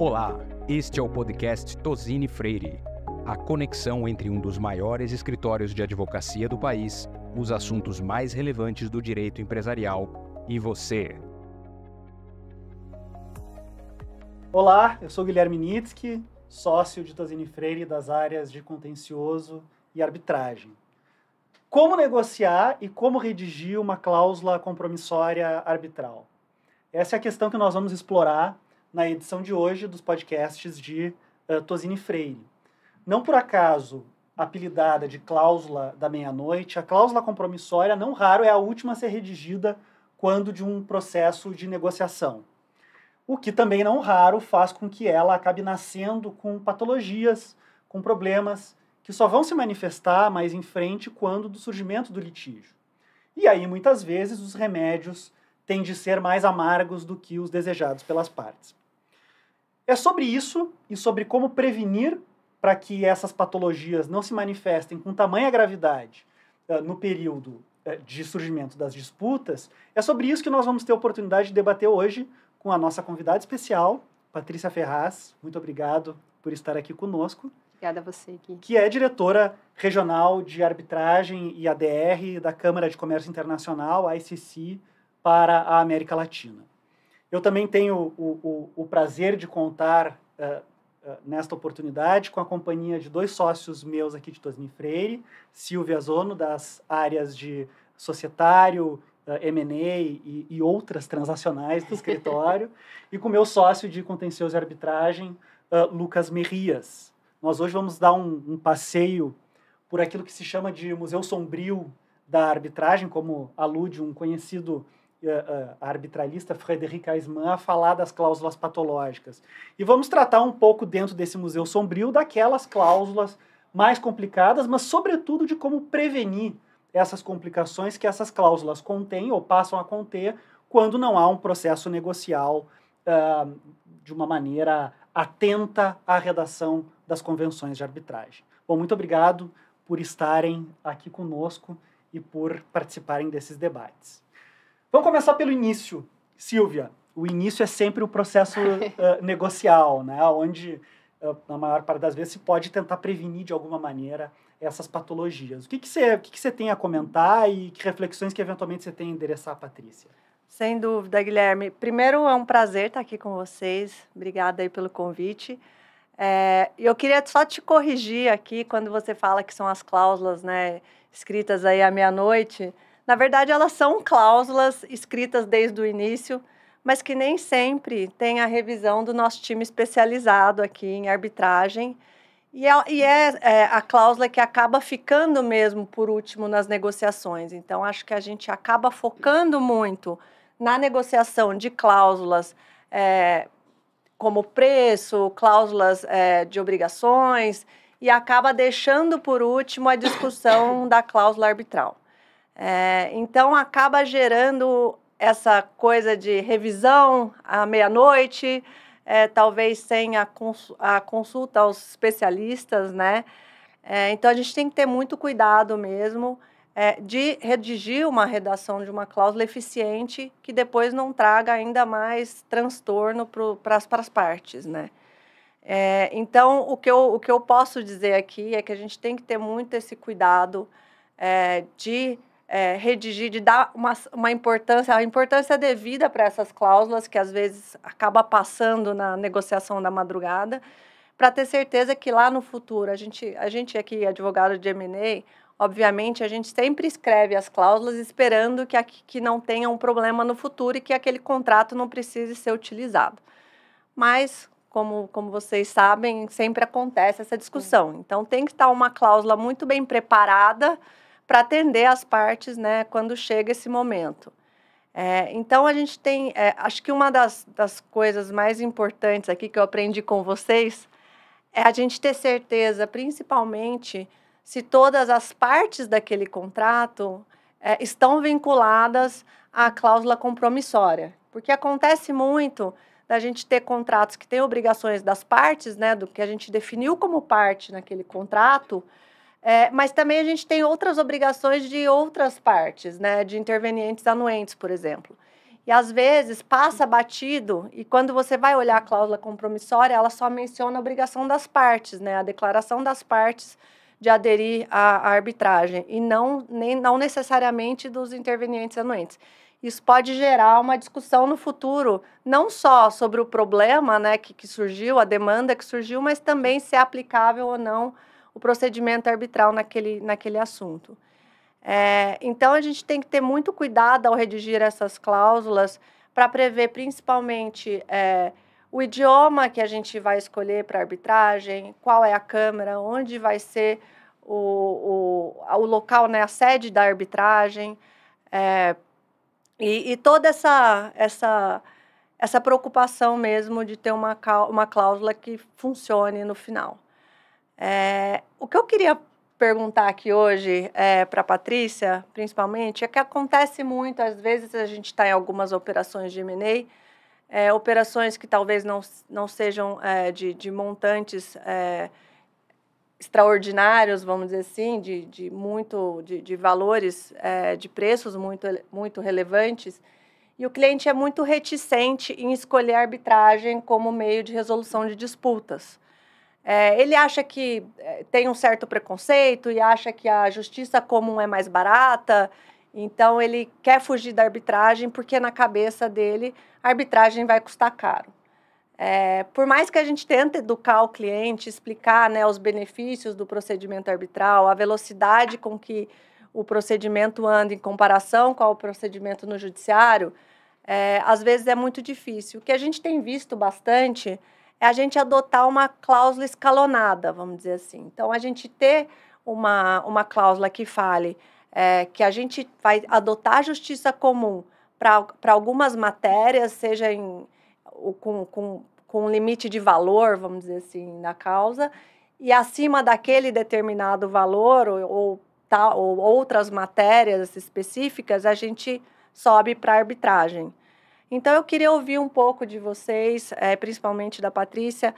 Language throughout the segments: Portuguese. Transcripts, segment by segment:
Olá, este é o podcast Tozini Freire, a conexão entre um dos maiores escritórios de advocacia do país, os assuntos mais relevantes do direito empresarial e você. Olá, eu sou Guilherme Nitsky, sócio de Tozini Freire das áreas de contencioso e arbitragem. Como negociar e como redigir uma cláusula compromissória arbitral? Essa é a questão que nós vamos explorar na edição de hoje dos podcasts de Tozini Freire. Não por acaso apelidada de cláusula da meia-noite, a cláusula compromissória, não raro, é a última a ser redigida quando de um processo de negociação. O que também não raro faz com que ela acabe nascendo com patologias, com problemas que só vão se manifestar mais em frente quando do surgimento do litígio. E aí, muitas vezes, os remédios têm de ser mais amargos do que os desejados pelas partes. É sobre isso e sobre como prevenir para que essas patologias não se manifestem com tamanha gravidade no período de surgimento das disputas, é sobre isso que nós vamos ter a oportunidade de debater hoje com a nossa convidada especial, Patrícia Ferraz. Muito obrigado por estar aqui conosco. Obrigada a você, Gui. Que é diretora regional de arbitragem e ADR da Câmara de Comércio Internacional, a ICC, para a América Latina. Eu também tenho o prazer de contar nesta oportunidade com a companhia de dois sócios meus aqui de Tozini Freire, Silvia Zono, das áreas de societário, M&A e outras transacionais do escritório, e com o meu sócio de contencioso e arbitragem, Lucas Merrias. Nós hoje vamos dar um passeio por aquilo que se chama de Museu Sombrio da Arbitragem, como alude um conhecido arbitralista, Frédéric Aisman, a falar das cláusulas patológicas. E vamos tratar um pouco dentro desse Museu Sombrio daquelas cláusulas mais complicadas, mas sobretudo de como prevenir essas complicações que essas cláusulas contêm ou passam a conter quando não há um processo negocial de uma maneira atenta à redação das convenções de arbitragem. Bom, muito obrigado por estarem aqui conosco e por participarem desses debates. Vamos começar pelo início. Silvia, o início é sempre o processo negocial, né? Onde, na maior parte das vezes, se pode tentar prevenir de alguma maneira essas patologias. O que você tem a comentar e que reflexões que eventualmente você tem a endereçar, Patrícia? Sem dúvida, Guilherme. Primeiro, é um prazer estar aqui com vocês. Obrigada aí pelo convite. Eu queria só te corrigir aqui quando você fala que são as cláusulas, né, escritas aí à meia-noite. Na verdade, elas são cláusulas escritas desde o início, mas que nem sempre tem a revisão do nosso time especializado aqui em arbitragem. E é a cláusula que acaba ficando mesmo por último nas negociações. Então, acho que a gente acaba focando muito na negociação de cláusulas como preço, cláusulas de obrigações, e acaba deixando por último a discussão da cláusula arbitral. Então, acaba gerando essa coisa de revisão à meia-noite, talvez sem a consulta aos especialistas, né? Então, a gente tem que ter muito cuidado mesmo de redigir uma redação de uma cláusula eficiente que depois não traga ainda mais transtorno para as partes, né? Então, o que eu posso dizer aqui é que a gente tem que ter muito esse cuidado de redigir, de dar uma importância, a importância devida para essas cláusulas que às vezes acaba passando na negociação da madrugada, para ter certeza que lá no futuro, a gente aqui, advogado de M&A, obviamente a gente sempre escreve as cláusulas esperando que não tenha um problema no futuro e que aquele contrato não precise ser utilizado. Mas, como vocês sabem, sempre acontece essa discussão. Então, tem que estar uma cláusula muito bem preparada para atender as partes, né, quando chega esse momento. Então, a gente tem... acho que uma das coisas mais importantes aqui que eu aprendi com vocês é a gente ter certeza, principalmente, se todas as partes daquele contrato estão vinculadas à cláusula compromissória. Porque acontece muito da gente ter contratos que têm obrigações das partes, né, do que a gente definiu como parte naquele contrato, mas também a gente tem outras obrigações de outras partes, né, de intervenientes anuentes, por exemplo. E, às vezes, passa batido, e quando você vai olhar a cláusula compromissória, ela só menciona a obrigação das partes, né? A declaração das partes de aderir à arbitragem, e não necessariamente dos intervenientes anuentes. Isso pode gerar uma discussão no futuro, não só sobre o problema, né, que surgiu, a demanda que surgiu, mas também se é aplicável ou não o procedimento arbitral naquele assunto. Então, a gente tem que ter muito cuidado ao redigir essas cláusulas para prever, principalmente, o idioma que a gente vai escolher para arbitragem, qual é a câmara, onde vai ser o local, né, a sede da arbitragem, e toda essa preocupação mesmo de ter uma cláusula que funcione no final. O que eu queria perguntar aqui hoje para a Patrícia, principalmente, é que acontece muito, às vezes a gente está em algumas operações de M&A, operações que talvez não sejam de montantes extraordinários, vamos dizer assim, de valores, de preços muito relevantes, e o cliente é muito reticente em escolher a arbitragem como meio de resolução de disputas. Ele acha que tem um certo preconceito e acha que a justiça comum é mais barata, então ele quer fugir da arbitragem porque na cabeça dele a arbitragem vai custar caro. Por mais que a gente tente educar o cliente, explicar, né, os benefícios do procedimento arbitral, a velocidade com que o procedimento anda em comparação com o procedimento no judiciário, às vezes é muito difícil. O que a gente tem visto bastante é a gente adotar uma cláusula escalonada, vamos dizer assim. Então, a gente ter uma cláusula que fale que a gente vai adotar a justiça comum para algumas matérias, seja com limite de valor, vamos dizer assim, na causa, e acima daquele determinado valor ou outras matérias específicas, a gente sobe para arbitragem. Então, eu queria ouvir um pouco de vocês, principalmente da Patrícia,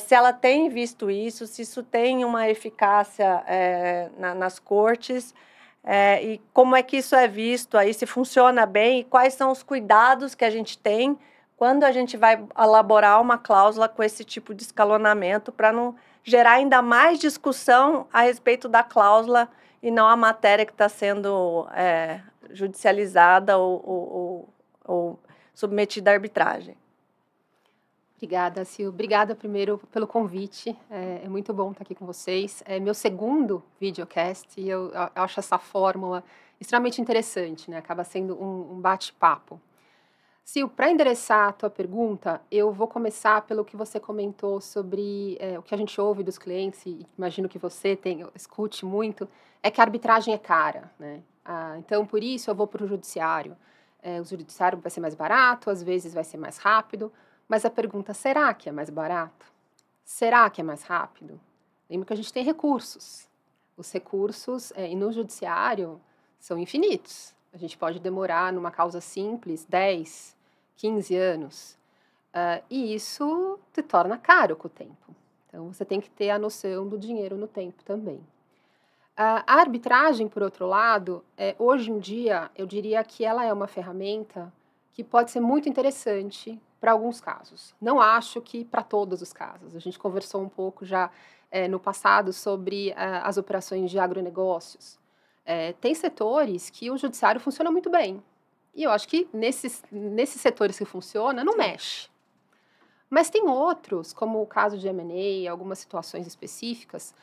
se ela tem visto isso, se isso tem uma eficácia nas cortes, e como é que isso é visto aí, se funciona bem, e quais são os cuidados que a gente tem quando a gente vai elaborar uma cláusula com esse tipo de escalonamento, para não gerar ainda mais discussão a respeito da cláusula e não a matéria que está sendo judicializada ou submetida à arbitragem. Obrigada, Sil. Obrigada primeiro pelo convite. É muito bom estar aqui com vocês. É meu segundo videocast e eu acho essa fórmula extremamente interessante, né? Acaba sendo um bate-papo. Sil, para endereçar a tua pergunta, eu vou começar pelo que você comentou sobre o que a gente ouve dos clientes, e imagino que você escute muito, é que a arbitragem é cara, né? Então, por isso, eu vou para o judiciário. O judiciário vai ser mais barato, às vezes vai ser mais rápido, mas a pergunta, será que é mais barato? Será que é mais rápido? Lembra que a gente tem recursos. Os recursos no judiciário são infinitos. A gente pode demorar numa causa simples 10, 15 anos. E isso te torna caro com o tempo. Então, você tem que ter a noção do dinheiro no tempo também. A arbitragem, por outro lado, hoje em dia, eu diria que ela é uma ferramenta que pode ser muito interessante para alguns casos. Não acho que para todos os casos. A gente conversou um pouco já no passado sobre as operações de agronegócios. Tem setores que o judiciário funciona muito bem. E eu acho que nesses setores que funciona, não mexe. Mas tem outros, como o caso de M&A, algumas situações específicas,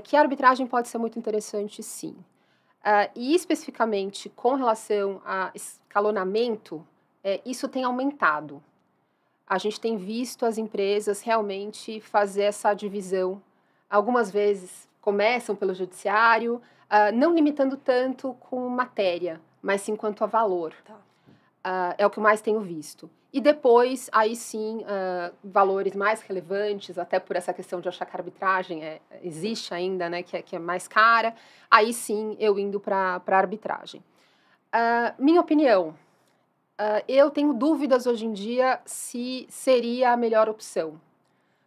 que a arbitragem pode ser muito interessante, sim. E especificamente com relação a escalonamento, isso tem aumentado. A gente tem visto as empresas realmente fazer essa divisão. Algumas vezes começam pelo judiciário, não limitando tanto com matéria, mas sim quanto a valor. É o que eu mais tenho visto. E depois, aí sim, valores mais relevantes, até por essa questão de achar que a arbitragem existe ainda, né, que é mais cara, aí sim eu indo para a arbitragem. Minha opinião, eu tenho dúvidas hoje em dia se seria a melhor opção.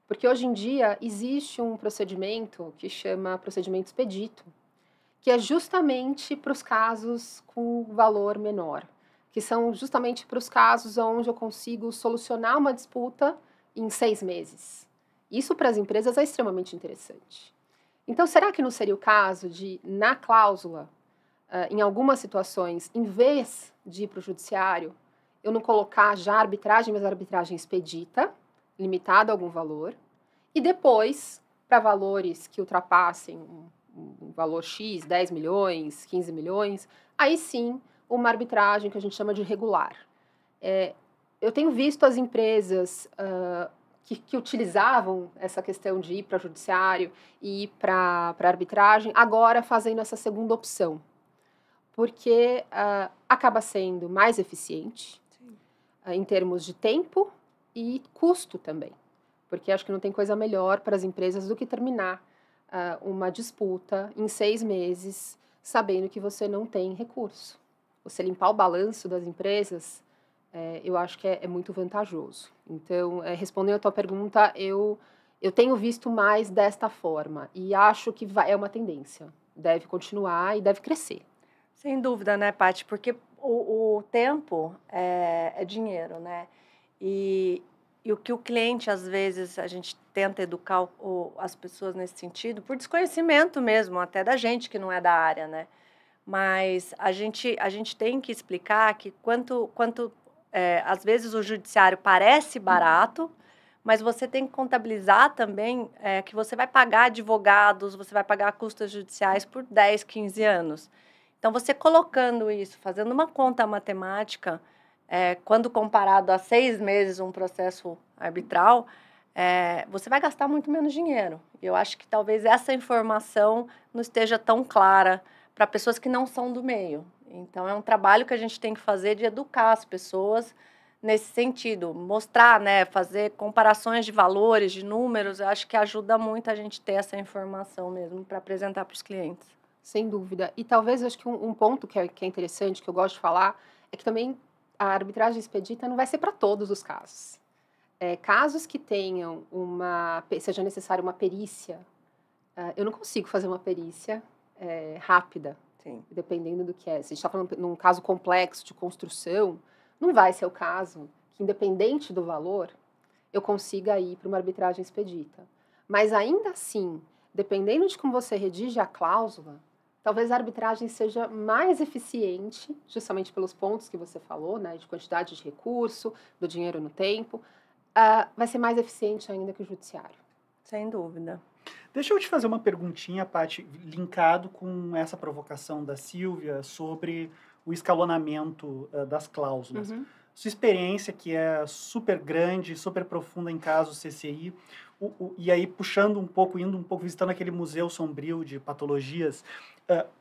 Porque hoje em dia existe um procedimento que chama procedimento expedito, que é justamente para os casos com valor menor. que são justamente para os casos onde eu consigo solucionar uma disputa em 6 meses. Isso para as empresas é extremamente interessante. Então, será que não seria o caso de, na cláusula, em algumas situações, em vez de ir para o judiciário, eu não colocar já arbitragem, mas arbitragem expedita, limitada a algum valor, e depois, para valores que ultrapassem um valor X, 10 milhões, 15 milhões, aí sim, uma arbitragem que a gente chama de regular. Eu tenho visto as empresas que utilizavam essa questão de ir para o judiciário e ir para arbitragem, agora fazendo essa segunda opção, porque acaba sendo mais eficiente em termos de tempo e custo também, porque acho que não tem coisa melhor para as empresas do que terminar uma disputa em 6 meses, sabendo que você não tem recurso. Você limpar o balanço das empresas, eu acho que é muito vantajoso. Então, respondendo a tua pergunta, eu tenho visto mais desta forma e acho que é uma tendência. Deve continuar e deve crescer. Sem dúvida, né, Paty? Porque o tempo é dinheiro, né? E o que o cliente, às vezes, a gente tenta educar as pessoas nesse sentido, por desconhecimento mesmo, até da gente que não é da área, né? Mas a gente tem que explicar que às vezes o judiciário parece barato, mas você tem que contabilizar também que você vai pagar advogados, você vai pagar custas judiciais por 10, 15 anos. Então, você colocando isso, fazendo uma conta matemática, quando comparado a 6 meses um processo arbitral, você vai gastar muito menos dinheiro. Eu acho que talvez essa informação não esteja tão clara para pessoas que não são do meio. Então, é um trabalho que a gente tem que fazer de educar as pessoas nesse sentido, mostrar, né, fazer comparações de valores, de números, eu acho que ajuda muito a gente ter essa informação mesmo para apresentar para os clientes. Sem dúvida. E talvez, eu acho que um ponto que é interessante, que eu gosto de falar, é que também a arbitragem expedita não vai ser para todos os casos. Casos que tenham seja necessária uma perícia, eu não consigo fazer uma perícia rápida, Sim. Dependendo do que é. Se a gente está falando num caso complexo de construção, não vai ser o caso que, independente do valor, eu consiga ir para uma arbitragem expedita. Mas ainda assim, dependendo de como você redige a cláusula, talvez a arbitragem seja mais eficiente, justamente pelos pontos que você falou, né, de quantidade de recurso, do dinheiro no tempo, vai ser mais eficiente ainda que o judiciário. Sem dúvida. Deixa eu te fazer uma perguntinha, Paty, linkado com essa provocação da Silvia sobre o escalonamento das cláusulas. Uhum. Sua experiência, que é super grande, super profunda em casos CCI, e aí puxando um pouco, indo um pouco, visitando aquele museu sombrio de patologias,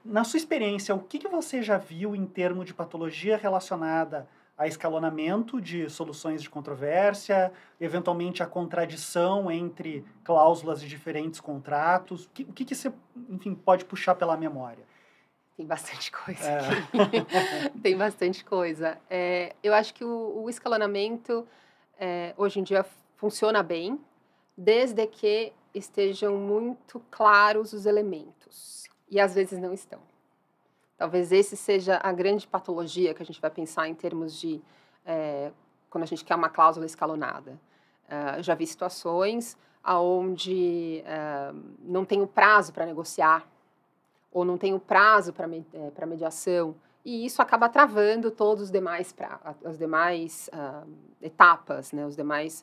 na sua experiência, o que você já viu em termos de patologia relacionada a escalonamento de soluções de controvérsia, eventualmente a contradição entre cláusulas de diferentes contratos? O que você, enfim, pode puxar pela memória? Tem bastante coisa aqui. Tem bastante coisa. Eu acho que o escalonamento, hoje em dia, funciona bem, desde que estejam muito claros os elementos. E, às vezes, não estão. Talvez esse seja a grande patologia que a gente vai pensar em termos de quando a gente quer uma cláusula escalonada. Eu já vi situações onde não tem o prazo para negociar, ou não tem o prazo para mediação, e isso acaba travando todos os demais as demais etapas, né? Os demais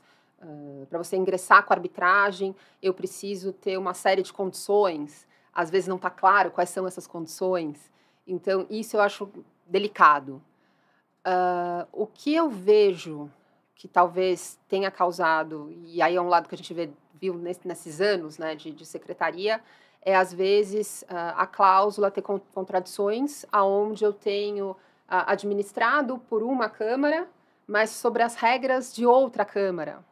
para você ingressar com a arbitragem, eu preciso ter uma série de condições. Às vezes não está claro quais são essas condições. Então, isso eu acho delicado. O que eu vejo que talvez tenha causado, e aí é um lado que a gente viu nesses anos, né, de secretaria, às vezes, a cláusula ter contradições, aonde eu tenho administrado por uma Câmara, mas sobre as regras de outra Câmara.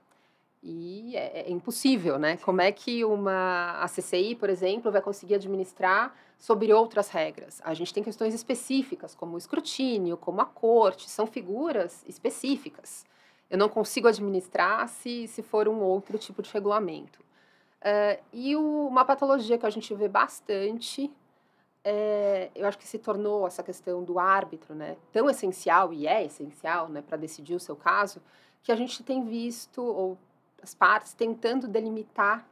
E é impossível, né? Como é que a CCI, por exemplo, vai conseguir administrar sobre outras regras? A gente tem questões específicas, como o escrutínio, como a corte, são figuras específicas. Eu não consigo administrar se for um outro tipo de regulamento. E uma patologia que a gente vê bastante eu acho que se tornou essa questão do árbitro, né, tão essencial, e é essencial, né, para decidir o seu caso, que a gente tem visto, ou as partes, tentando delimitar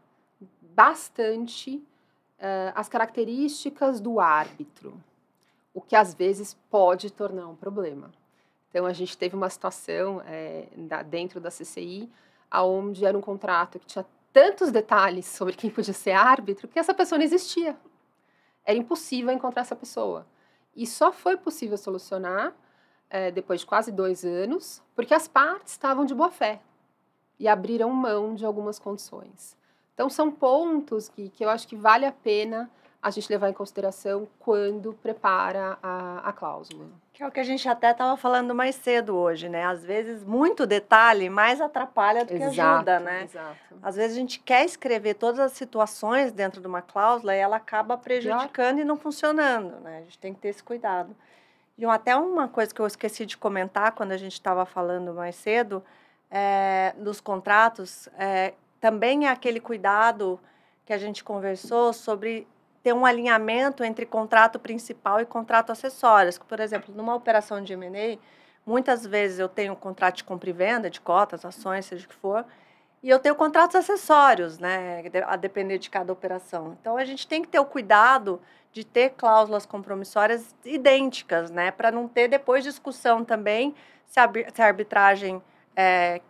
bastante as características do árbitro, o que às vezes pode tornar um problema. Então, a gente teve uma situação dentro da CCI, onde era um contrato que tinha tantos detalhes sobre quem podia ser árbitro, que essa pessoa não existia. Era impossível encontrar essa pessoa. E só foi possível solucionar depois de quase 2 anos, porque as partes estavam de boa fé e abriram mão de algumas condições. Então, são pontos que eu acho que vale a pena a gente levar em consideração quando prepara a cláusula. Que é o que a gente até estava falando mais cedo hoje, né? Às vezes, muito detalhe mais atrapalha do que ajuda, né? Exato. Às vezes, a gente quer escrever todas as situações dentro de uma cláusula e ela acaba prejudicando e não funcionando, né? A gente tem que ter esse cuidado. E até uma coisa que eu esqueci de comentar quando a gente estava falando mais cedo, dos contratos, também é aquele cuidado que a gente conversou sobre ter um alinhamento entre contrato principal e contrato acessórios. Por exemplo, numa operação de M&A, muitas vezes eu tenho um contrato de compra e venda, de cotas, ações, seja o que for, e eu tenho contratos acessórios, né, a depender de cada operação. Então, a gente tem que ter o cuidado de ter cláusulas compromissórias idênticas, né, para não ter depois discussão também se a arbitragem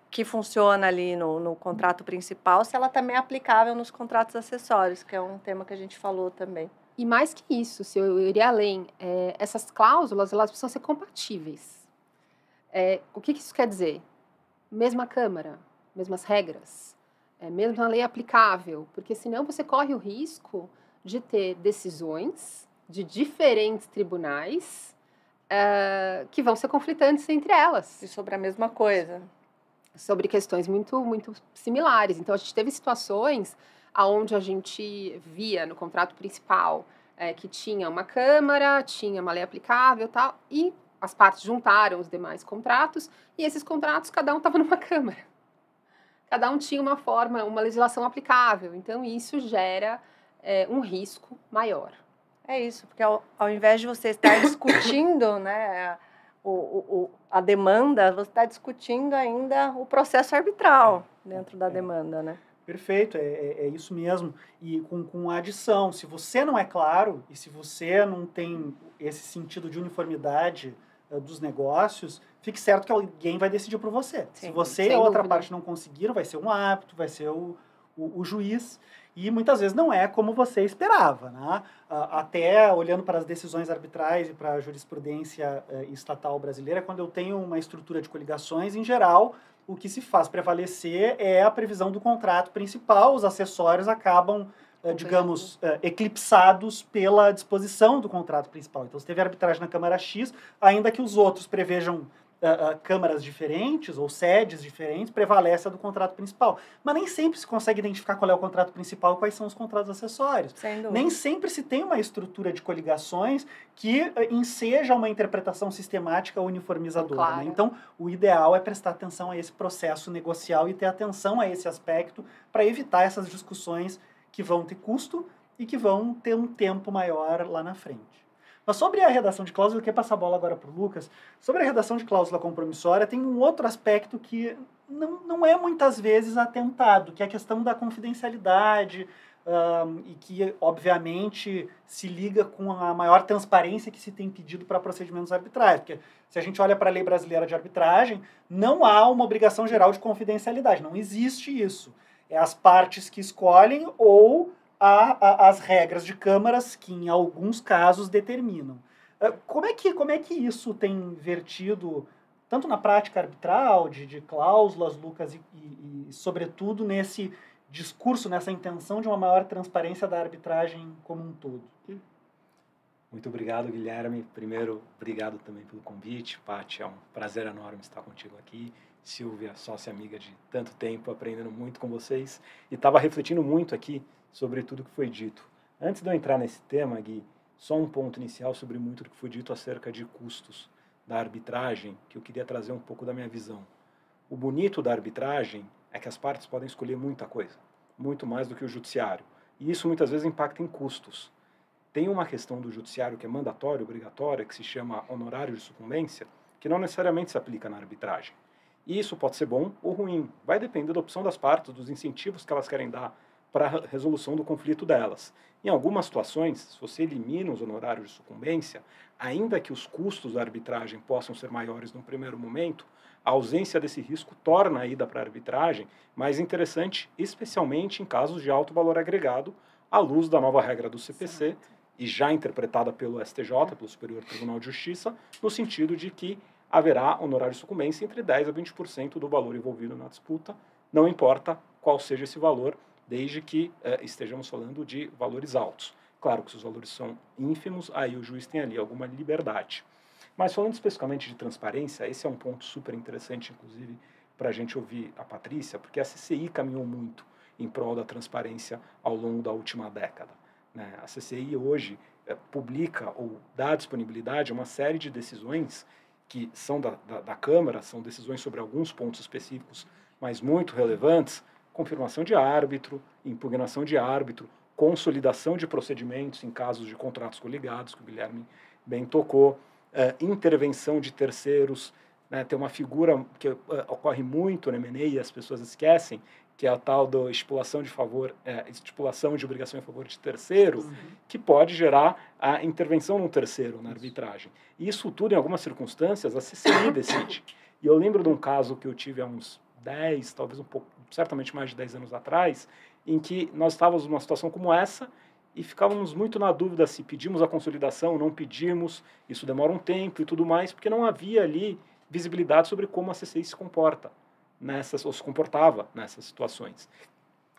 que funciona ali no contrato principal, se ela também é aplicável nos contratos acessórios, que é um tema que a gente falou também. E mais que isso, se eu iria além, essas cláusulas, elas precisam ser compatíveis. O que isso quer dizer? Mesma Câmara, mesmas regras, mesma lei aplicável, porque senão você corre o risco de ter decisões de diferentes tribunais que vão ser conflitantes entre elas. E sobre a mesma coisa. Sobre questões muito, muito similares. Então, a gente teve situações onde a gente via no contrato principal que tinha uma Câmara, tinha uma lei aplicável e tal, e as partes juntaram os demais contratos, e esses contratos, cada um estava numa Câmara. Cada um tinha uma forma, uma legislação aplicável. Então, isso gera um risco maior. É isso, porque ao invés de você estar discutindo, né, a demanda, você está discutindo ainda o processo arbitral dentro da demanda, né? Perfeito, é isso mesmo. E com a adição, se você não é claro e se você não tem esse sentido de uniformidade dos negócios, fique certo que alguém vai decidir por você. Sim, se você e a outra parte não conseguiram, vai ser um árbitro, vai ser o juiz. E muitas vezes não é como você esperava, né? Até olhando para as decisões arbitrais e para a jurisprudência estatal brasileira, quando eu tenho uma estrutura de coligações, em geral, o que se faz prevalecer é a previsão do contrato principal, os acessórios acabam, digamos, eclipsados pela disposição do contrato principal. Então, se teve arbitragem na Câmara X, ainda que os outros prevejam câmaras diferentes ou sedes diferentes, prevalece a do contrato principal. Mas nem sempre se consegue identificar qual é o contrato principal e quais são os contratos acessórios. Nem sempre se tem uma estrutura de coligações que enseja uma interpretação sistemática uniformizadora. Claro. Né? Então, o ideal é prestar atenção a esse processo negocial e ter atenção a esse aspecto para evitar essas discussões que vão ter custo e que vão ter um tempo maior lá na frente. Mas sobre a redação de cláusula, eu quero passar a bola agora para o Lucas. Sobre a redação de cláusula compromissória, tem um outro aspecto que não é muitas vezes atentado, que é a questão da confidencialidade e que, obviamente, se liga com a maior transparência que se tem pedido para procedimentos arbitrais. Porque se a gente olha para a lei brasileira de arbitragem, não há uma obrigação geral de confidencialidade, não existe isso. É as partes que escolhem ou as regras de câmaras que, em alguns casos, determinam. Como é que isso tem vertido, tanto na prática arbitral, de cláusulas, Lucas, e sobretudo, nesse discurso, nessa intenção de uma maior transparência da arbitragem como um todo? Muito obrigado, Guilherme. Primeiro, obrigado também pelo convite. Paty, é um prazer enorme estar contigo aqui. Silvia, sócia amiga de tanto tempo, aprendendo muito com vocês. E estava refletindo muito aqui sobre tudo que foi dito. Antes de eu entrar nesse tema, Gui, só um ponto inicial sobre muito do que foi dito acerca de custos da arbitragem, que eu queria trazer um pouco da minha visão. O bonito da arbitragem é que as partes podem escolher muita coisa, muito mais do que o judiciário. E isso muitas vezes impacta em custos. tem uma questão do judiciário que é mandatória, obrigatória, que se chama honorário de sucumbência, que não necessariamente se aplica na arbitragem. E isso pode ser bom ou ruim, vai depender da opção das partes, dos incentivos que elas querem dar para a resolução do conflito delas. Em algumas situações, se você elimina os honorários de sucumbência, ainda que os custos da arbitragem possam ser maiores no primeiro momento, a ausência desse risco torna a ida para a arbitragem mais interessante, especialmente em casos de alto valor agregado, à luz da nova regra do CPC, Exato. e já interpretada pelo STJ, pelo Superior Tribunal de Justiça, no sentido de que haverá honorário de sucumbência entre 10% a 20% do valor envolvido na disputa, não importa qual seja esse valor, desde que estejamos falando de valores altos. Claro que se os valores são ínfimos, aí o juiz tem ali alguma liberdade. Mas falando especificamente de transparência, esse é um ponto super interessante, inclusive, para a gente ouvir a Patrícia, porque a CCI caminhou muito em prol da transparência ao longo da última década. Né? A CCI hoje publica ou dá disponibilidade a uma série de decisões que são da Câmara, são decisões sobre alguns pontos específicos, mas muito relevantes, confirmação de árbitro, impugnação de árbitro, consolidação de procedimentos em casos de contratos coligados, que o Guilherme bem tocou, intervenção de terceiros, né? Tem uma figura que ocorre muito no M&A e as pessoas esquecem, que é a tal da estipulação de obrigação em favor de terceiro, que pode gerar a intervenção num terceiro na arbitragem. E isso tudo, em algumas circunstâncias, a CCI decide. E eu lembro de um caso que eu tive há uns 10, talvez um pouco, certamente mais de 10 anos atrás, em que nós estávamos numa situação como essa e ficávamos muito na dúvida se pedimos a consolidação, não pedimos, isso demora um tempo e tudo mais, porque não havia ali visibilidade sobre como a CCI se comporta ou se comportava nessas situações.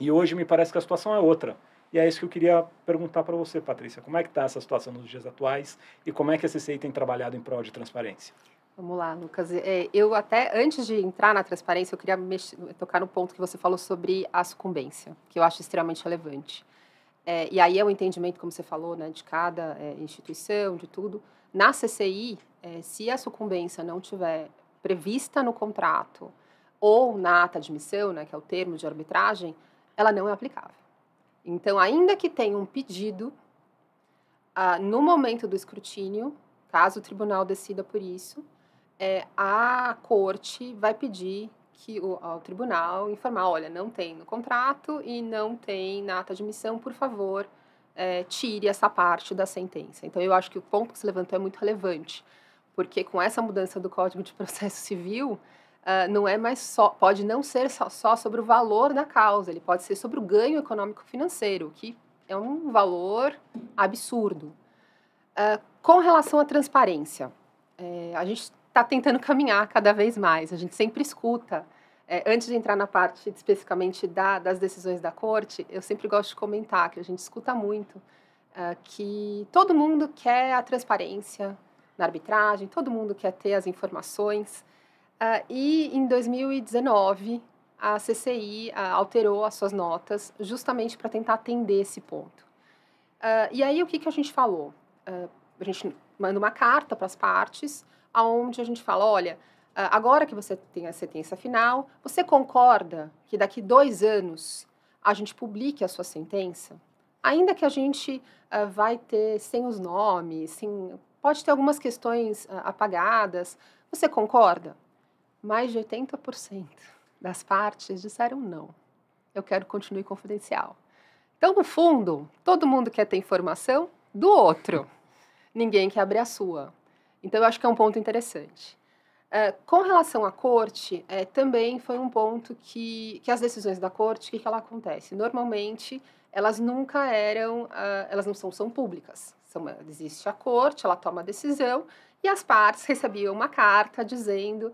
E hoje me parece que a situação é outra. E é isso que eu queria perguntar para você, Patrícia. Como é que está essa situação nos dias atuais e como é que a CCI tem trabalhado em prol de transparência? Vamos lá, Lucas. Eu até, antes de entrar na transparência, eu queria tocar no ponto que você falou sobre a sucumbência, que eu acho extremamente relevante. E aí é o entendimento, como você falou, né, de cada instituição, de tudo. Na CCI, se a sucumbência não tiver prevista no contrato ou na ata de admissão, né, que é o termo de arbitragem, ela não é aplicável. Então, ainda que tenha um pedido, no momento do escrutínio, caso o tribunal decida por isso, a corte vai pedir ao tribunal informar, olha, não tem no contrato e não tem na ata de admissão, por favor, tire essa parte da sentença. Então, eu acho que o ponto que se levantou é muito relevante, porque com essa mudança do Código de Processo Civil, não é mais pode não ser só sobre o valor da causa, ele pode ser sobre o ganho econômico-financeiro, que é um valor absurdo. Com relação à transparência, a gente está tentando caminhar cada vez mais, a gente sempre escuta. Antes de entrar na parte especificamente das decisões da corte, eu sempre gosto de comentar que a gente escuta muito que todo mundo quer a transparência na arbitragem, todo mundo quer ter as informações. E em 2019, a CCI alterou as suas notas justamente para tentar atender esse ponto. E aí, o que a gente falou? A gente manda uma carta para as partes, onde a gente fala, olha, agora que você tem a sentença final, você concorda que daqui 2 anos a gente publique a sua sentença? Ainda que a gente vai ter sem os nomes, pode ter algumas questões apagadas, você concorda? Mais de 80% das partes disseram não. Eu quero que continue confidencial. Então, no fundo, todo mundo quer ter informação do outro. Ninguém quer abrir a sua. Então, eu acho que é um ponto interessante. Com relação à corte, também foi um ponto que as decisões da corte, o que ela acontece? Normalmente, elas nunca elas não são públicas. Existe a corte, ela toma a decisão e as partes recebiam uma carta dizendo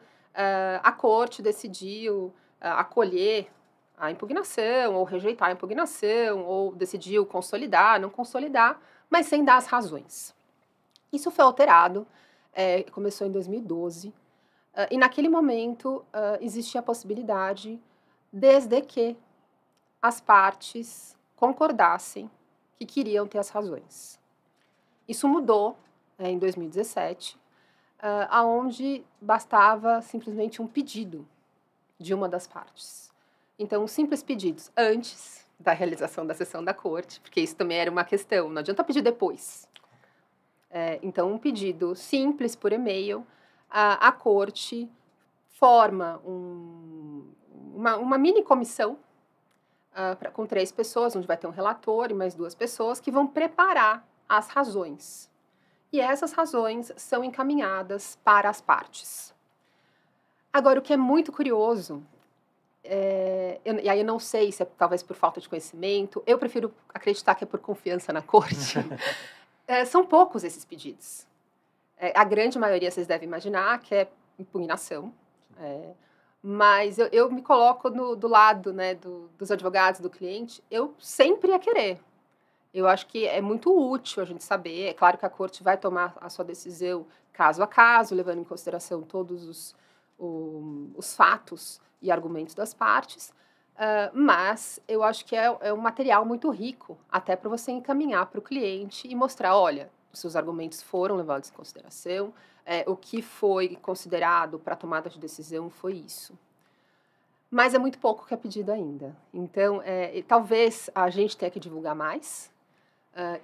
a corte decidiu acolher a impugnação, ou rejeitar a impugnação, ou decidiu consolidar, não consolidar, mas sem dar as razões. Isso foi alterado, começou em 2012, e naquele momento existia a possibilidade, desde que as partes concordassem que queriam ter as razões. Isso mudou em 2017, aonde bastava simplesmente um pedido de uma das partes. Então, um simples pedido. Antes, da realização da sessão da corte, porque isso também era uma questão, não adianta pedir depois. Então, um pedido simples por e-mail, a corte forma uma mini comissão com 3 pessoas, onde vai ter um relator e mais 2 pessoas, que vão preparar as razões. E essas razões são encaminhadas para as partes. Agora, o que é muito curioso, e aí eu não sei se é talvez por falta de conhecimento, eu prefiro acreditar que é por confiança na corte, são poucos esses pedidos. A grande maioria, vocês devem imaginar, que é impugnação, mas eu me coloco do lado, né, dos advogados, do cliente, eu sempre ia querer. Eu acho que é muito útil a gente saber. É claro que a corte vai tomar a sua decisão caso a caso, levando em consideração todos os fatos e argumentos das partes, mas eu acho que é um material muito rico, até para você encaminhar para o cliente e mostrar, olha, os seus argumentos foram levados em consideração, o que foi considerado para a tomada de decisão foi isso. Mas é muito pouco que é pedido ainda. Então, talvez a gente tenha que divulgar mais.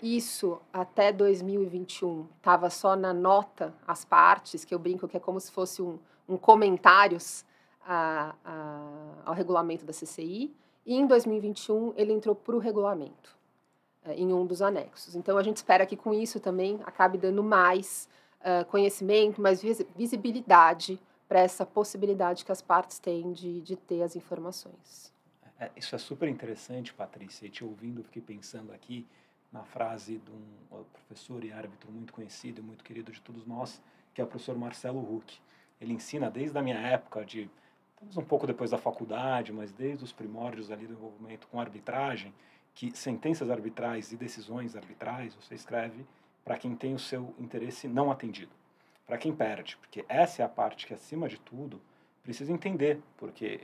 Isso, até 2021, estava só na nota às partes, que eu brinco que é como se fosse um comentários ao regulamento da CCI, e em 2021 ele entrou para o regulamento, em um dos anexos. Então, a gente espera que com isso também acabe dando mais conhecimento, mais visibilidade para essa possibilidade que as partes têm de ter as informações. Isso é super interessante, Patrícia, e te ouvindo, fiquei pensando aqui na frase de um professor e árbitro muito conhecido e muito querido de todos nós, que é o professor Marcelo Huck. Ele ensina desde a minha época, talvez um pouco depois da faculdade, mas desde os primórdios ali do envolvimento com arbitragem, que sentenças arbitrais e decisões arbitrais você escreve para quem tem o seu interesse não atendido, para quem perde, porque essa é a parte que, acima de tudo, precisa entender, porque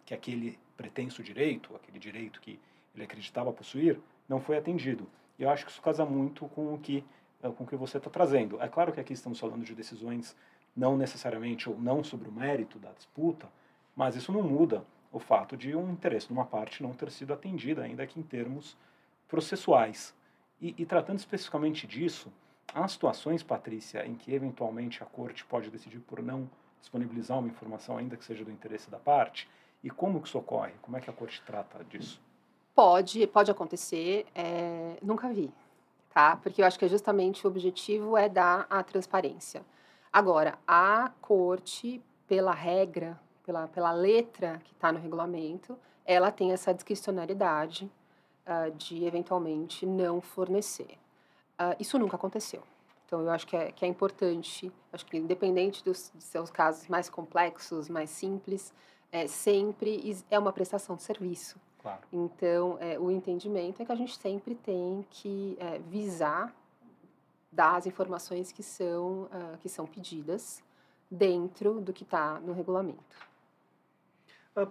que aquele pretenso direito, aquele direito que ele acreditava possuir, não foi atendido. E eu acho que isso casa muito com o que você está trazendo. É claro que aqui estamos falando de decisões não necessariamente ou não sobre o mérito da disputa, mas isso não muda o fato de um interesse de uma parte não ter sido atendida, ainda que em termos processuais. E tratando especificamente disso, há situações, Patrícia, em que eventualmente a corte pode decidir por não disponibilizar uma informação, ainda que seja do interesse da parte, e como que isso ocorre? Como é que a corte trata disso? Pode acontecer, nunca vi, tá? Porque eu acho que justamente o objetivo é dar a transparência. Agora, a corte, pela regra, pela letra que está no regulamento, ela tem essa discricionariedade de, eventualmente, não fornecer. Isso nunca aconteceu. Então, eu acho que é importante, acho que independente dos seus casos mais complexos, mais simples, sempre é uma prestação de serviço. Claro. Então, o entendimento é que a gente sempre tem que visar dar as informações que são pedidas dentro do que está no regulamento.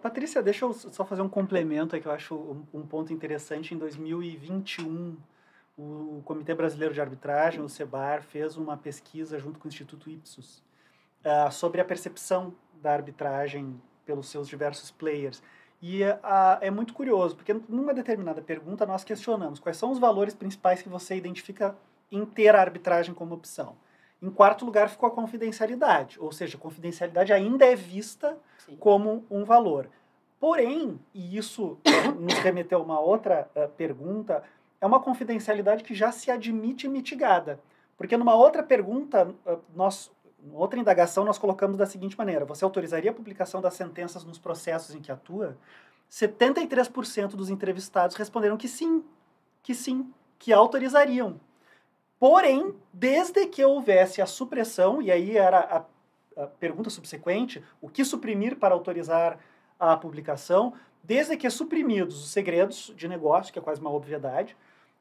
Patrícia, deixa eu só fazer um complemento aí que eu acho um ponto interessante. Em 2021, o Comitê Brasileiro de Arbitragem, o CEBAR, fez uma pesquisa junto com o Instituto Ipsos sobre a percepção da arbitragem pelos seus diversos players. E é muito curioso, porque numa determinada pergunta nós questionamos quais são os valores principais que você identifica em ter a arbitragem como opção. Em quarto lugar ficou a confidencialidade, ou seja, a confidencialidade ainda é vista Sim. como um valor. Porém, e isso nos remeteu a uma outra pergunta, é uma confidencialidade que já se admite mitigada. Porque numa outra pergunta, outra indagação, nós colocamos da seguinte maneira: você autorizaria a publicação das sentenças nos processos em que atua? 73% dos entrevistados responderam que sim, que autorizariam. Porém, desde que houvesse a supressão, e aí era a pergunta subsequente, o que suprimir para autorizar a publicação, desde que suprimidos os segredos de negócio, que é quase uma obviedade,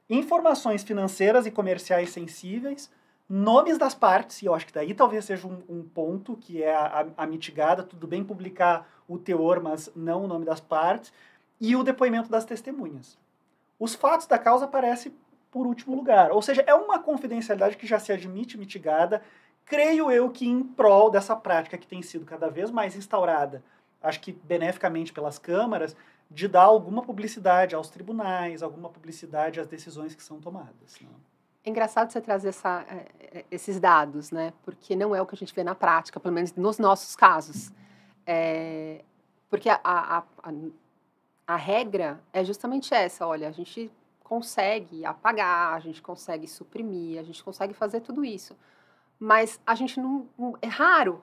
informações financeiras e comerciais sensíveis, nomes das partes, e eu acho que daí talvez seja um ponto que é a mitigada, tudo bem publicar o teor, mas não o nome das partes, e o depoimento das testemunhas. Os fatos da causa aparecem por último lugar, ou seja, é uma confidencialidade que já se admite mitigada, creio eu que em prol dessa prática que tem sido cada vez mais instaurada acho que beneficamente pelas câmaras, de dar alguma publicidade aos tribunais, alguma publicidade às decisões que são tomadas. Né? É engraçado você trazer esses dados, né? Porque não é o que a gente vê na prática, pelo menos nos nossos casos. Porque a regra é justamente essa, olha, a gente consegue apagar, a gente consegue suprimir, a gente consegue fazer tudo isso. Mas a gente não... É raro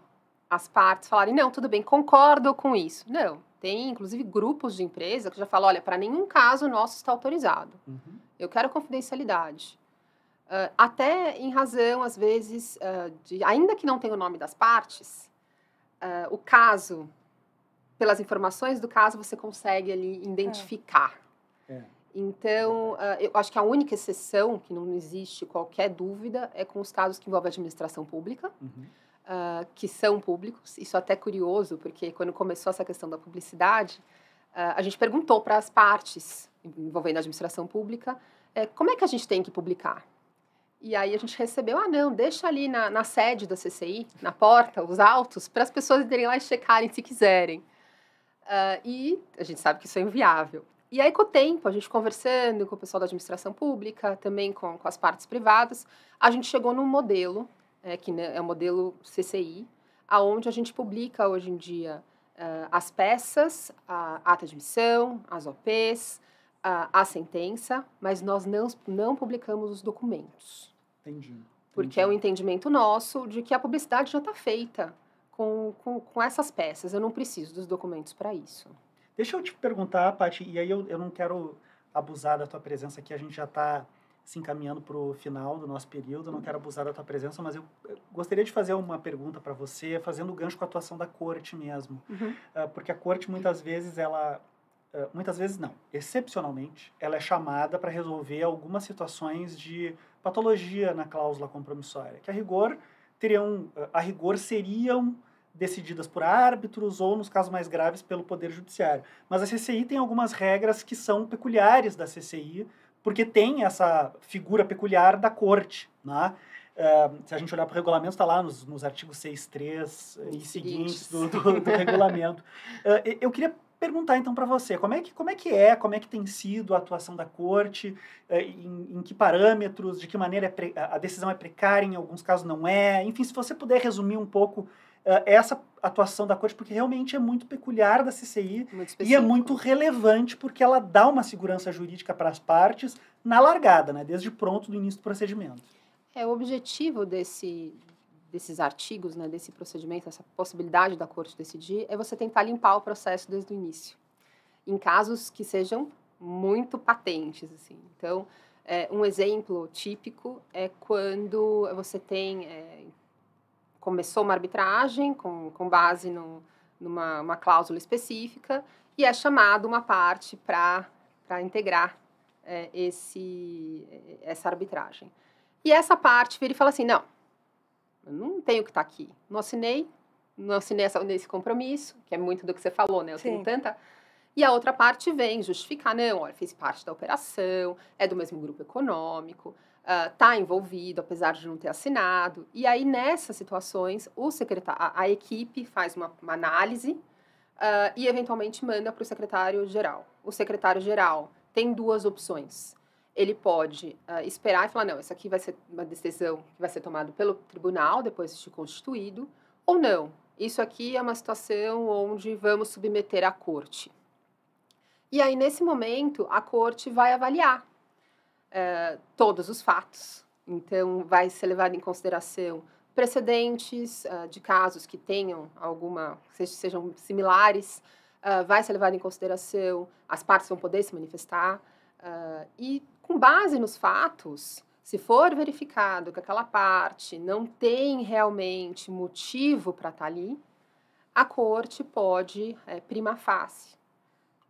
as partes falarem, não, tudo bem, concordo com isso. Não, tem inclusive grupos de empresa que já falam, olha, para nenhum caso nosso está autorizado. Uhum. Eu quero confidencialidade. Até em razão, às vezes, ainda que não tenha o nome das partes, o caso, pelas informações do caso, você consegue ali identificar. Então, eu acho que a única exceção, que não existe qualquer dúvida, é com os casos que envolvem a administração pública, que são públicos. Isso é até curioso, porque quando começou essa questão da publicidade, a gente perguntou para as partes envolvendo a administração pública como é que a gente tem que publicar. E aí a gente recebeu, não, deixa ali na sede da CCI, na porta, os autos, para as pessoas irem lá e checarem se quiserem. E a gente sabe que isso é inviável. E aí, com o tempo, a gente conversando com o pessoal da administração pública, também com as partes privadas, a gente chegou num modelo, que é o modelo CCI, onde a gente publica hoje em dia as peças, a ata de admissão, as OPs, a sentença, mas nós não publicamos os documentos. Entendi. Porque é um entendimento nosso de que a publicidade já está feita com essas peças. Eu não preciso dos documentos para isso. Deixa eu te perguntar, Paty, e aí eu não quero abusar da tua presença aqui, a gente já está se encaminhando para o final do nosso período, eu não quero abusar da tua presença, mas eu gostaria de fazer uma pergunta para você, fazendo gancho com a atuação da corte mesmo. Porque a corte, muitas vezes, muitas vezes não, excepcionalmente, ela é chamada para resolver algumas situações de patologia na cláusula compromissória, que a rigor seriam decididas por árbitros ou, nos casos mais graves, pelo Poder Judiciário. Mas a CCI tem algumas regras que são peculiares da CCI, porque tem essa figura peculiar da corte, né? Se a gente olhar para o regulamento, está lá nos artigos 6.3 e seguintes do regulamento. Eu queria perguntar, então, para você, como é que tem sido a atuação da corte, em que parâmetros, de que maneira a decisão é precária, em alguns casos não é, enfim, se você puder resumir um pouco essa atuação da corte, porque realmente é muito peculiar da CCI e é muito relevante porque ela dá uma segurança jurídica para as partes na largada, né, desde pronto do início do procedimento. O objetivo desses artigos, né, desse procedimento, essa possibilidade da corte decidir, é você tentar limpar o processo desde o início, em casos que sejam muito patentes, assim. Então, um exemplo típico é quando você começou uma arbitragem com base numa cláusula específica e é chamado uma parte para integrar essa arbitragem. E essa parte vira e fala assim, não, eu não tenho que estar aqui. Não assinei esse compromisso, que é muito do que você falou, né? Eu tenho tanta... E a outra parte vem justificar, não, olha, fez parte da operação, é do mesmo grupo econômico, está envolvido, apesar de não ter assinado. E aí, nessas situações, a equipe faz uma análise e, eventualmente, manda para o secretário-geral. O secretário-geral tem duas opções. Ele pode esperar e falar, não, essa aqui vai ser uma decisão que vai ser tomada pelo tribunal, depois de constituído, ou não. Isso aqui é uma situação onde vamos submeter à corte. E aí, nesse momento, a corte vai avaliar todos os fatos. Então, vai ser levado em consideração precedentes de casos que tenham sejam similares, vai ser levado em consideração, as partes vão poder se manifestar, e com base nos fatos, se for verificado que aquela parte não tem realmente motivo para estar ali, a corte pode, prima facie,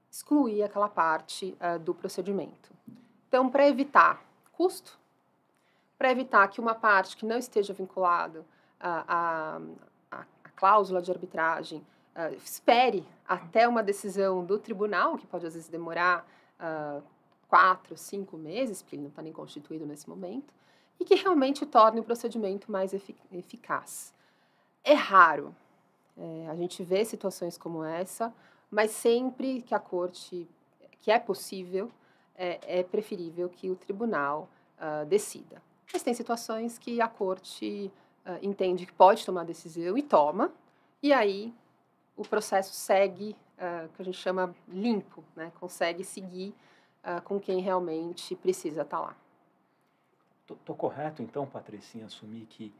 excluir aquela parte do procedimento. Então, para evitar custo, para evitar que uma parte que não esteja vinculada à cláusula de arbitragem espere até uma decisão do tribunal, que pode às vezes demorar 4, 5 meses, porque ele não está nem constituído nesse momento, e que realmente torne o procedimento mais eficaz. É raro, A gente vê situações como essa, mas sempre que a corte, que é possível, é preferível que o tribunal decida. Mas tem situações que a corte entende que pode tomar decisão e toma, e aí o processo segue, que a gente chama limpo, né? Consegue seguir com quem realmente precisa estar lá. Tô correto, então, Patricinha, assumir que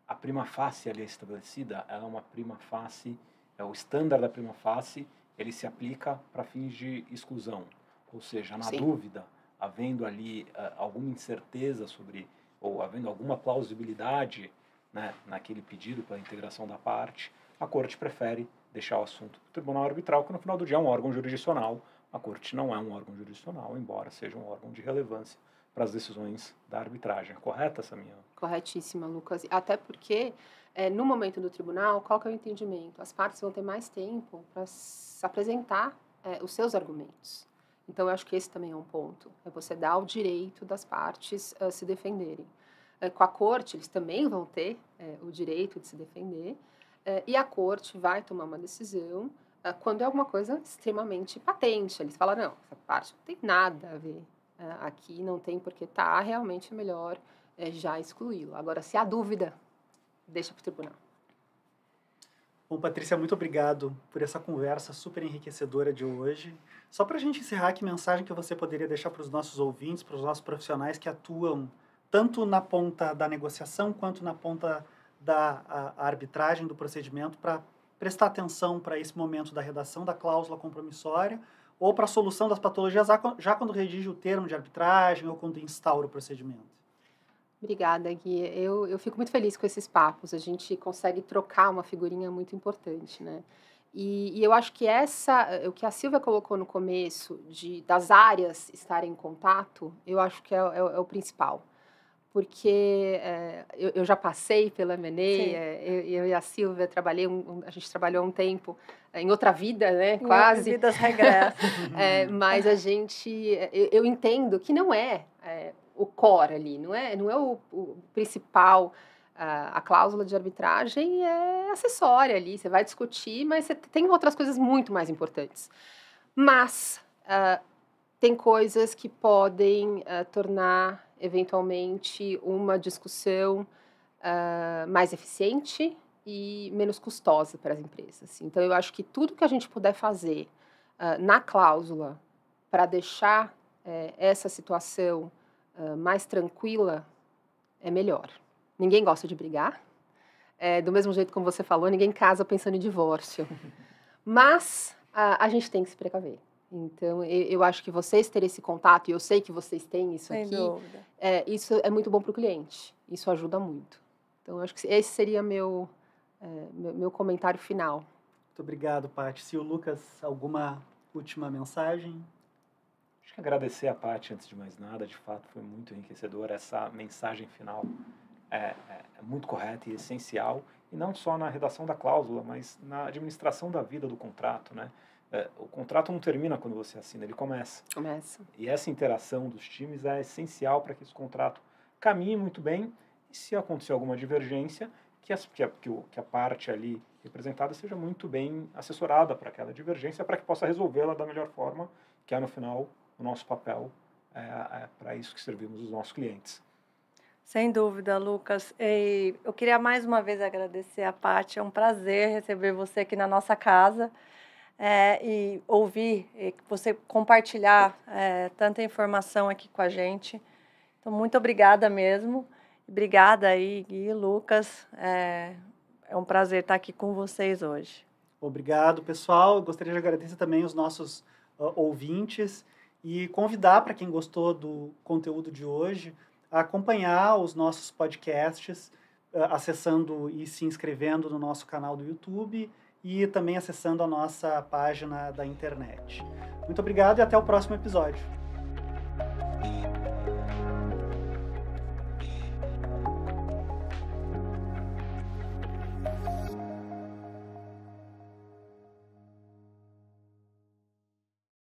a prima facie ali estabelecida, ela é uma prima facie, o estándar da prima facie, ele se aplica para fins de exclusão. Ou seja, na dúvida, havendo ali alguma incerteza sobre, ou havendo alguma plausibilidade, né, naquele pedido pela integração da parte, a corte prefere deixar o assunto para o tribunal arbitral, que no final do dia é um órgão jurisdicional. A corte não é um órgão jurisdicional, embora seja um órgão de relevância para as decisões da arbitragem. É correta essa minha? Corretíssima, Lucas. Até porque, no momento do tribunal, qual que é o entendimento? As partes vão ter mais tempo para apresentar os seus argumentos. Então, eu acho que esse também é um ponto. É você dar o direito das partes se defenderem. Com a corte, eles também vão ter o direito de se defender, e a corte vai tomar uma decisão quando é alguma coisa extremamente patente. Eles falam, não, essa parte não tem nada a ver aqui, não tem porque tá, realmente é melhor já excluí-lo. Agora, se há dúvida, deixa para o tribunal. Bom, Patrícia, muito obrigado por essa conversa super enriquecedora de hoje. Só para a gente encerrar, que mensagem que você poderia deixar para os nossos ouvintes, para os nossos profissionais que atuam tanto na ponta da negociação quanto na ponta da arbitragem do procedimento, para prestar atenção para esse momento da redação da cláusula compromissória ou para a solução das patologias já quando redige o termo de arbitragem ou quando instaura o procedimento? Obrigada, Gui. Eu fico muito feliz com esses papos. A gente consegue trocar uma figurinha muito importante, né? E eu acho que o que a Silvia colocou no começo, das áreas estarem em contato, eu acho que é o principal. Porque eu já passei pela M&A, eu e a Silvia a gente trabalhou um tempo em outra vida, né? Quase. Vidas regressam. Mas eu entendo que não é o core ali, não é o principal. A cláusula de arbitragem é acessória ali, você vai discutir, mas você tem outras coisas muito mais importantes. Mas tem coisas que podem tornar, eventualmente, uma discussão mais eficiente e menos custosa para as empresas. Então, eu acho que tudo que a gente puder fazer na cláusula para deixar essa situação mais tranquila é melhor. Ninguém gosta de brigar. Do mesmo jeito como você falou, ninguém casa pensando em divórcio. Mas a gente tem que se precaver. Então, eu acho que vocês terem esse contato, e eu sei que vocês têm isso Sem aqui, dúvida. Isso é muito bom para o cliente. Isso ajuda muito. Então, eu acho que esse seria meu comentário final. Muito obrigado, Paty. Se o Lucas, alguma última mensagem? Acho que agradecer a Paty, antes de mais nada, de fato foi muito enriquecedora. Essa mensagem final é muito correta e essencial, e não só na redação da cláusula, mas na administração da vida do contrato, né? O contrato não termina quando você assina, ele começa. E essa interação dos times é essencial para que esse contrato caminhe muito bem, e se acontecer alguma divergência, que a parte ali representada seja muito bem assessorada para aquela divergência, para que possa resolvê-la da melhor forma, que é, no final, o nosso papel, para isso que servimos os nossos clientes. Sem dúvida, Lucas. E eu queria mais uma vez agradecer a Paty. É um prazer receber você aqui na nossa casa e ouvir você compartilhar tanta informação aqui com a gente. Então, muito obrigada mesmo. Obrigada aí, Gui, Lucas. É um prazer estar aqui com vocês hoje. Obrigado, pessoal. Eu gostaria de agradecer também os nossos ouvintes e convidar, para quem gostou do conteúdo de hoje, a acompanhar os nossos podcasts, acessando e se inscrevendo no nosso canal do YouTube e também acessando a nossa página da internet. Muito obrigado e até o próximo episódio.